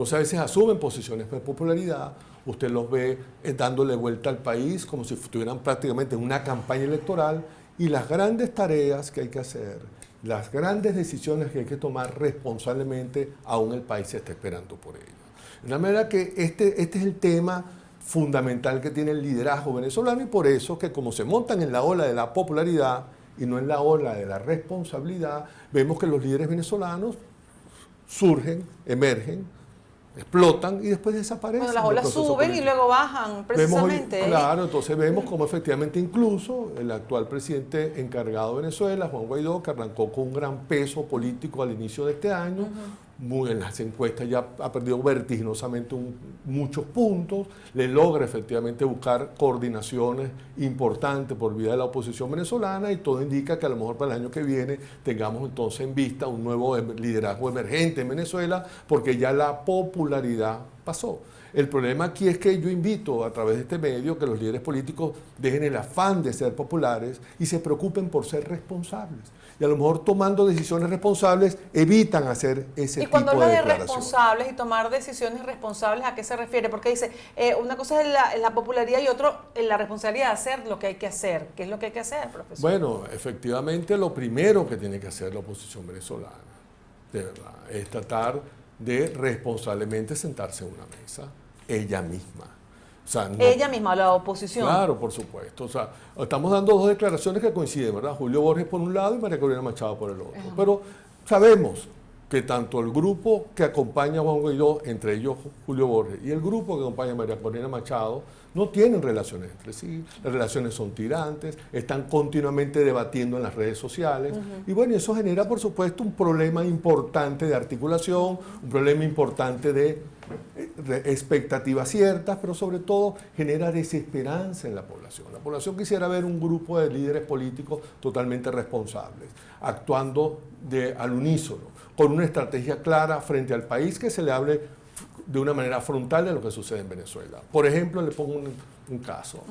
Entonces a veces asumen posiciones de popularidad, usted los ve dándole vuelta al país como si estuvieran prácticamente en una campaña electoral, y las grandes tareas que hay que hacer, las grandes decisiones que hay que tomar responsablemente, aún el país se está esperando por ello. De la manera que este es el tema fundamental que tiene el liderazgo venezolano, y por eso que como se montan en la ola de la popularidad y no en la ola de la responsabilidad, vemos que los líderes venezolanos surgen, emergen, explotan y después desaparecen. Bueno, las olas suben político. Y luego bajan, precisamente. Claro, entonces vemos como efectivamente incluso el actual presidente encargado de Venezuela, Juan Guaidó, que arrancó con un gran peso político al inicio de este año, en las encuestas ya ha perdido vertiginosamente muchos puntos, le logra efectivamente buscar coordinaciones importantes por vía de la oposición venezolana, y todo indica que a lo mejor para el año que viene tengamos entonces en vista un nuevo liderazgo emergente en Venezuela, porque ya la popularidad pasó. El problema aquí es que yo invito a través de este medio que los líderes políticos dejen el afán de ser populares y se preocupen por ser responsables. Y a lo mejor tomando decisiones responsables evitan hacer ese tipo de declaraciones. Y cuando habla de responsables y tomar decisiones responsables, ¿a qué se refiere? Porque dice, una cosa es la popularidad y otro la responsabilidad de hacer lo que hay que hacer. ¿Qué es lo que hay que hacer, profesor? Bueno, efectivamente lo primero que tiene que hacer la oposición venezolana, de verdad, es tratar de responsablemente sentarse en una mesa, ella misma. O sea, no, ella misma, la oposición. Claro, por supuesto. O sea, estamos dando dos declaraciones que coinciden, ¿verdad? Julio Borges por un lado y María Corina Machado por el otro. Pero sabemos que tanto el grupo que acompaña a Juan Guaidó, entre ellos Julio Borges, y el grupo que acompaña a María Corina Machado, no tienen relaciones entre sí, las relaciones son tirantes, están continuamente debatiendo en las redes sociales, y bueno, eso genera por supuesto un problema importante de articulación, un problema importante de expectativas ciertas, pero sobre todo genera desesperanza en la población. La población quisiera ver un grupo de líderes políticos totalmente responsables, actuando al unísono, con una estrategia clara frente al país, que se le hable de una manera frontal de lo que sucede en Venezuela. Por ejemplo, le pongo un caso.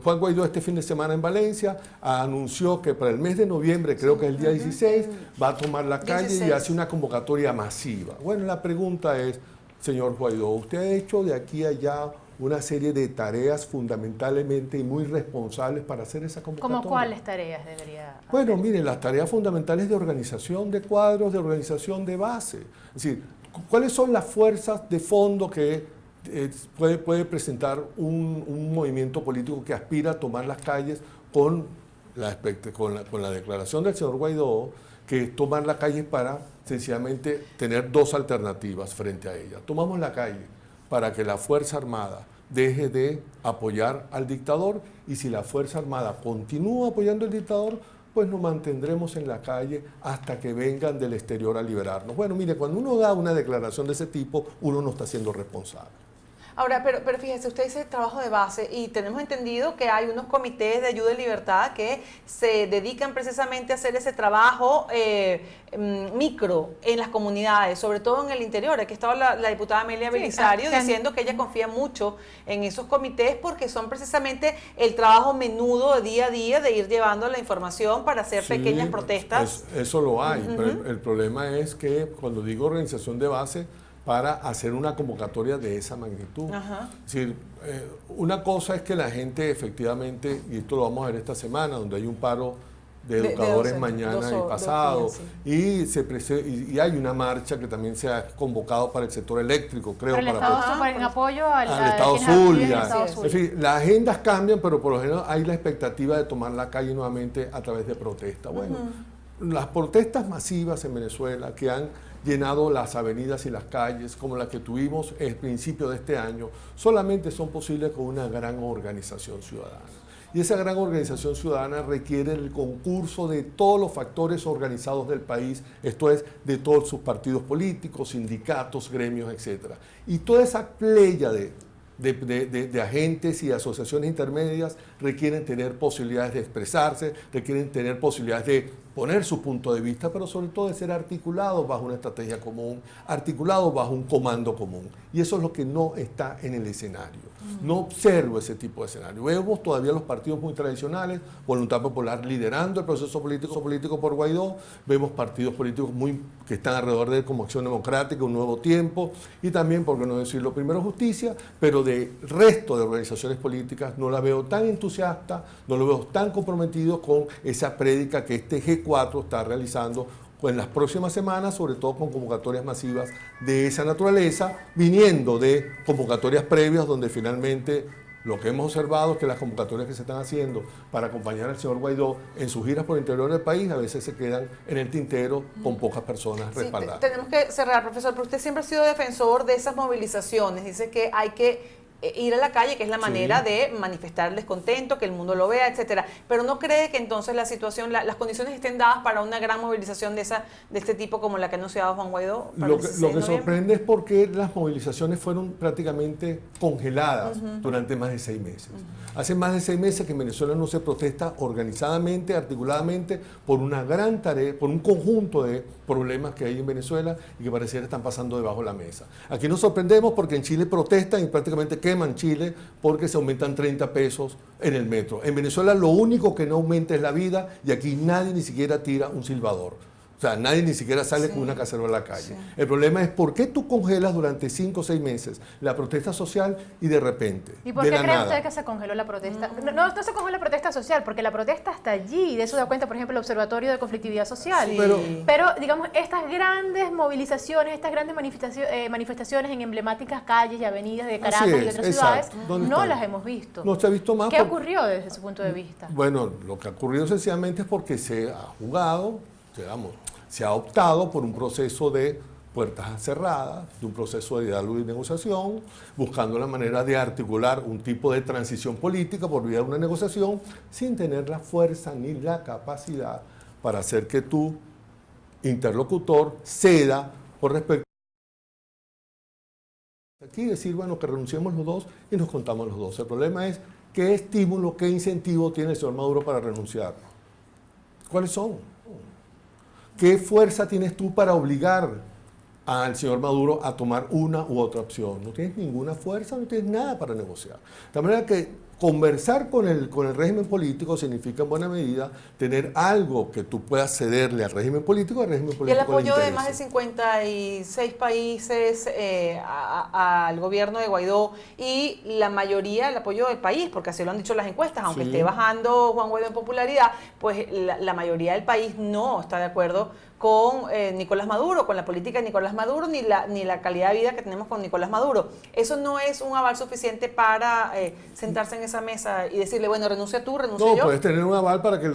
Juan Guaidó este fin de semana en Valencia anunció que para el mes de noviembre, creo que es el día 16, va a tomar la calle 16. Y hace una convocatoria masiva. Bueno, la pregunta es, señor Guaidó, usted ha hecho de aquí a allá una serie de tareas fundamentalmente y muy responsables para hacer esa convocatoria. ¿Cómo cuáles tareas debería hacer? Bueno, mire, las tareas fundamentales de organización de cuadros, de organización de base. Es decir, ¿cuáles son las fuerzas de fondo que puede presentar un movimiento político que aspira a tomar las calles con la declaración del señor Guaidó, que es tomar la calle para sencillamente tener dos alternativas frente a ella? Tomamos la calle para que la Fuerza Armada deje de apoyar al dictador, y si la Fuerza Armada continúa apoyando al dictador, pues nos mantendremos en la calle hasta que vengan del exterior a liberarnos. Bueno, mire, cuando uno da una declaración de ese tipo, uno no está siendo responsable. Ahora, pero fíjese, usted dice trabajo de base, y tenemos entendido que hay unos comités de ayuda y libertad que se dedican precisamente a hacer ese trabajo micro en las comunidades, sobre todo en el interior. Aquí estaba la diputada Amelia Belisario diciendo que ella confía mucho en esos comités porque son precisamente el trabajo menudo de día a día de ir llevando la información para hacer pequeñas protestas. Eso lo hay, pero el problema es que cuando digo organización de base, para hacer una convocatoria de esa magnitud. Es decir, una cosa es que la gente efectivamente, y esto lo vamos a ver esta semana, donde hay un paro de educadores mañana y pasado, y hay una marcha que también se ha convocado para el sector eléctrico, creo, para en apoyo al Estado Zulia. En fin, las agendas cambian, pero por lo general hay la expectativa de tomar la calle nuevamente a través de protestas. Bueno, las protestas masivas en Venezuela que han llenado las avenidas y las calles, como la que tuvimos el principio de este año, solamente son posibles con una gran organización ciudadana. Y esa gran organización ciudadana requiere el concurso de todos los factores organizados del país, esto es, de todos sus partidos políticos, sindicatos, gremios, etc. Y toda esa playa de agentes y asociaciones intermedias requieren tener posibilidades de expresarse, requieren tener posibilidades de poner su punto de vista, pero sobre todo de ser articulados bajo una estrategia común, articulados bajo un comando común. Y eso es lo que no está en el escenario. No observo ese tipo de escenario. Vemos todavía los partidos muy tradicionales, Voluntad Popular liderando el proceso político por Guaidó, vemos partidos políticos que están alrededor de él como Acción Democrática, Un Nuevo Tiempo, y también, por qué no decirlo, Primero Justicia, pero de resto de organizaciones políticas no la veo tan entusiasta, no lo veo tan comprometido con esa prédica que este G4 está realizando en las próximas semanas, sobre todo con convocatorias masivas de esa naturaleza, viniendo de convocatorias previas donde finalmente lo que hemos observado es que las convocatorias que se están haciendo para acompañar al señor Guaidó en sus giras por el interior del país a veces se quedan en el tintero con pocas personas respaldadas. Tenemos que cerrar, profesor, pero usted siempre ha sido defensor de esas movilizaciones, dice que hay que ir a la calle, que es la manera de manifestar el descontento, que el mundo lo vea, etcétera. Pero ¿no cree que entonces la situación, las condiciones estén dadas para una gran movilización de este tipo como la que ha anunciado Juan Guaidó? Lo que sorprende es porque las movilizaciones fueron prácticamente congeladas durante más de 6 meses. Hace más de 6 meses que en Venezuela no se protesta organizadamente, articuladamente, por una gran tarea, por un conjunto de problemas que hay en Venezuela y que pareciera están pasando debajo de la mesa. Aquí nos sorprendemos porque en Chile protestan y prácticamente queman Chile porque se aumentan 30 pesos en el metro. En Venezuela lo único que no aumenta es la vida y aquí nadie ni siquiera tira un silbador. O sea, nadie ni siquiera sale con una cacerola a la calle. El problema es por qué tú congelas durante 5 o 6 meses la protesta social y de repente, ¿Y por qué cree usted que se congeló la protesta? No se congeló la protesta social, porque la protesta está allí. De eso da cuenta, por ejemplo, el Observatorio de Conflictividad Social. Sí. Pero, digamos, estas grandes movilizaciones, estas grandes manifestaciones en emblemáticas calles y avenidas de Caracas y otras ciudades, no las hemos visto. No se ha visto más. ¿Qué ocurrió desde su punto de vista? Bueno, lo que ha ocurrido sencillamente es porque se ha jugado, digamos, se ha optado por un proceso de puertas cerradas, de un proceso de diálogo y negociación, buscando la manera de articular un tipo de transición política por vía de una negociación sin tener la fuerza ni la capacidad para hacer que tu interlocutor ceda por respecto a aquí decir, bueno, que renunciemos los dos y nos contamos los dos. El problema es qué estímulo, qué incentivo tiene el señor Maduro para renunciar. ¿Cuáles son? ¿Qué fuerza tienes tú para obligar al señor Maduro a tomar una u otra opción? No tienes ninguna fuerza, no tienes nada para negociar. De manera que conversar con el régimen político significa en buena medida tener algo que tú puedas cederle al régimen político, Y el apoyo de más de 56 países al gobierno de Guaidó y la mayoría, el apoyo del país, porque así lo han dicho las encuestas, aunque esté bajando Juan Guaidó en popularidad, pues la mayoría del país no está de acuerdo con Nicolás Maduro, con la política de Nicolás Maduro, ni la calidad de vida que tenemos con Nicolás Maduro. Eso no es un aval suficiente para sentarse en esa mesa y decirle, bueno, renuncia tú, renuncio yo. No, puedes tener un aval para que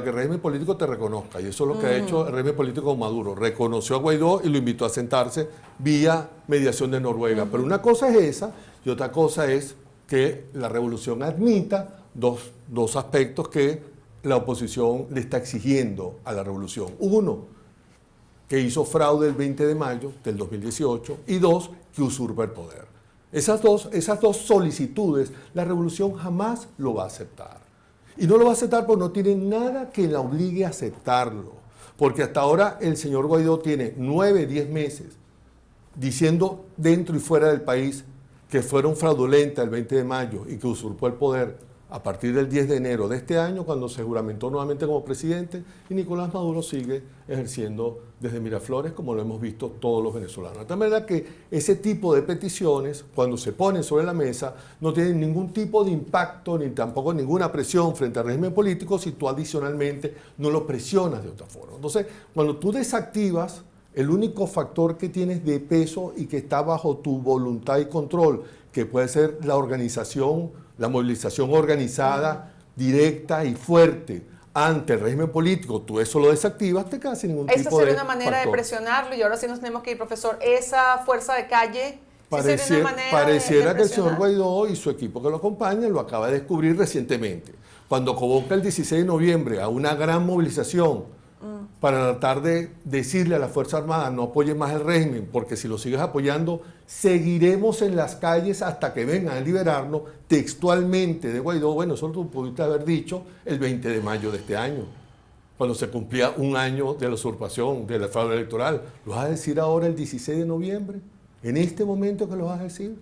el régimen político te reconozca, y eso es lo que ha hecho el régimen político con Maduro. Reconoció a Guaidó y lo invitó a sentarse vía mediación de Noruega. Pero una cosa es esa, y otra cosa es que la revolución admita dos aspectos que la oposición le está exigiendo a la revolución. Uno, que hizo fraude el 20 de mayo del 2018, y 2, que usurpa el poder. Esas dos solicitudes, la revolución jamás lo va a aceptar. Y no lo va a aceptar porque no tiene nada que la obligue a aceptarlo. Porque hasta ahora el señor Guaidó tiene 9, 10 meses diciendo dentro y fuera del país que fueron fraudulentas el 20 de mayo y que usurpó el poder a partir del 10 de enero de este año, cuando se juramentó nuevamente como presidente, y Nicolás Maduro sigue ejerciendo desde Miraflores, como lo hemos visto todos los venezolanos. De tal manera que ese tipo de peticiones, cuando se ponen sobre la mesa, no tienen ningún tipo de impacto, ni tampoco ninguna presión frente al régimen político, si tú adicionalmente no lo presionas de otra forma. Entonces, cuando tú desactivas el único factor que tienes de peso y que está bajo tu voluntad y control, que puede ser la organización, la movilización organizada, directa y fuerte ante el régimen político, tú eso lo desactivas, te quedas sin ningún tipo de factor. Esa sería una manera de presionarlo, y ahora sí nos tenemos que ir, profesor. Esa fuerza de calle, pareciera que el señor Guaidó y su equipo que lo acompaña lo acaba de descubrir recientemente. Cuando convoca el 16 de noviembre a una gran movilización para tratar de decirle a la Fuerza Armada no apoye más el régimen, porque si lo sigues apoyando, seguiremos en las calles hasta que vengan a liberarnos, textualmente de Guaidó. Bueno, eso lo pudiste haber dicho el 20 de mayo de este año, cuando se cumplía un año de la usurpación, de la fraude electoral. ¿Lo vas a decir ahora el 16 de noviembre? ¿En este momento que lo vas a decir?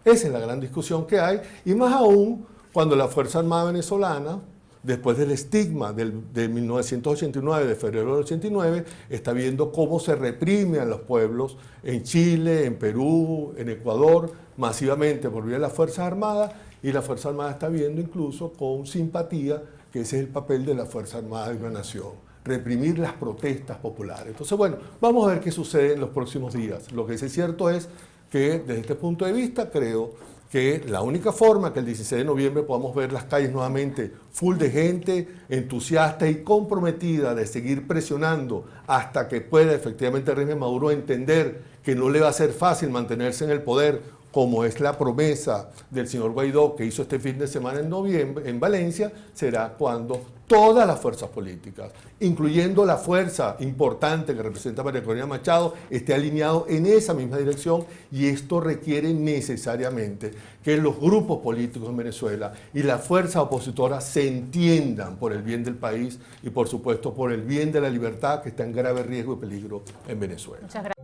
Esa es la gran discusión que hay, y más aún cuando la Fuerza Armada venezolana, después del estigma de 1989, de febrero del 89, está viendo cómo se reprime a los pueblos en Chile, en Perú, en Ecuador, masivamente por vía de las Fuerzas Armadas, y la Fuerza Armada está viendo incluso con simpatía que ese es el papel de la Fuerza Armada de una nación, reprimir las protestas populares. Entonces, bueno, vamos a ver qué sucede en los próximos días. Lo que es cierto es que desde este punto de vista creo que la única forma que el 16 de noviembre podamos ver las calles nuevamente full de gente entusiasta y comprometida de seguir presionando hasta que pueda efectivamente el régimen Maduro entender que no le va a ser fácil mantenerse en el poder, como es la promesa del señor Guaidó que hizo este fin de semana en noviembre en Valencia, será cuando todas las fuerzas políticas, incluyendo la fuerza importante que representa María Corina Machado, esté alineado en esa misma dirección, y esto requiere necesariamente que los grupos políticos en Venezuela y las fuerzas opositoras se entiendan por el bien del país y por supuesto por el bien de la libertad que está en grave riesgo y peligro en Venezuela. Muchas gracias.